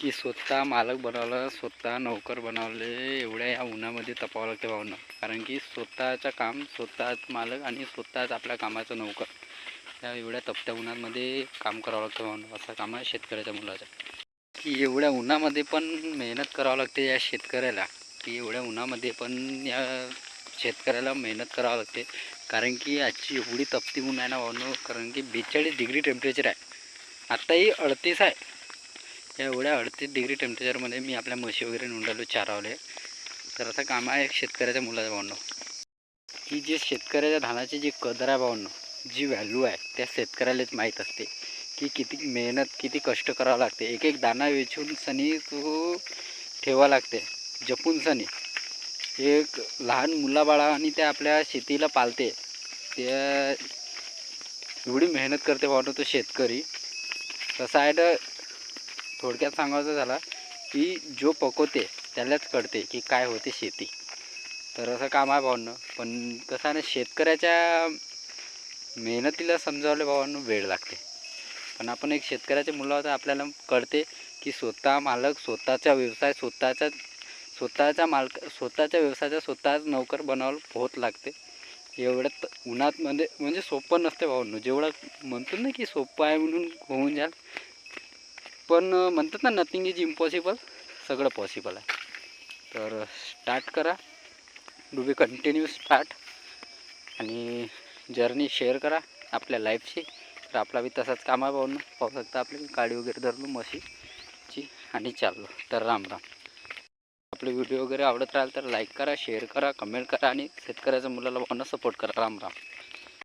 की स्वतः मालक बनवलं, स्वतः नौकर बनवले, एवढ्या या उन्हामध्ये तपावं लागते भावना. कारण की स्वतःचं काम स्वतःच मालक आणि स्वतःच आपल्या कामाचं नौकर, त्या एवढ्या तपत्या उन्हामध्ये काम करावं लागतं भावना. असा काम आहे शेतकऱ्याच्या मुलाचा. की एवढ्या उन्हामध्ये पण मेहनत करावं लागते या शेतकऱ्याला, की एवढ्या उन्हामध्ये पण या शेतकऱ्याला मेहनत करावं लागते. कारण की आजची एवढी तपती ऊन आहे ना भावनो, कारण की 42 डिग्री टेम्परेचर आहे. आत्ताही 38 आहे. या एवढ्या 38 डिग्री टेम्परेचरमध्ये मी आपल्या म्हशी वगैरे नोंदालो, चारावले. तर असं काम आहे शेतकऱ्याच्या मुलाच्या भावनो. ही जे शेतकऱ्याच्या धानाची जी कदर आहे भावनो, जी व्हॅल्यू आहे त्या शेतकऱ्यालाच माहीत असते. की किती मेहनत, किती कष्ट करावं लागते. एक एक दाना वेचून सनी तो ठेवा लागते, जपून सनी. एक लहान मुलाबाळांनी त्या आपल्या शेतीला पालते, त्या एवढी मेहनत करते भावनो तो शेतकरी. कसं आहे तर थोडक्यात सांगायचं झालं की जो पकवते त्यालाच कळते की काय होते शेती. तर असं काम आहे भावांनो. पण कसं आहे ना, शेतकऱ्याच्या मेहनतीला समजावले भावांनो वेळ लागते. पण आपण एक शेतकऱ्याचे मुलं आहोत, आपल्याला कळते की स्वतः मालक, स्वतःचा व्यवसाय, स्वतःच्या स्वतःच्या व्यवसायाचा स्वतःच नौकर बनावं होत लागते. एवढ्यात उन्हात म्हणजे सोपं नसते भावांनो. जेवढं म्हणतो ना की सोपं आहे म्हणून होऊन जाल, पण म्हणतात ना नथिंग इज इम्पॉसिबल, सगळं पॉसिबल आहे. तर स्टार्ट करा, डू बी कंटिन्यू स्टार्ट, आणि जर्नी शेअर करा आपल्या लाईफची. तर आपला बी तसाच काम आहे भाऊन. पाहू शकता आपली गाडी वगैरे धरलो म्हशीची आणि चाललो. तर राम राम. आपले व्हिडिओ वगैरे आवडत राहिल तर लाईक करा, शेअर करा, कमेंट करा आणि शेतकऱ्याच्या मुलाला भावना सपोर्ट करा. राम राम.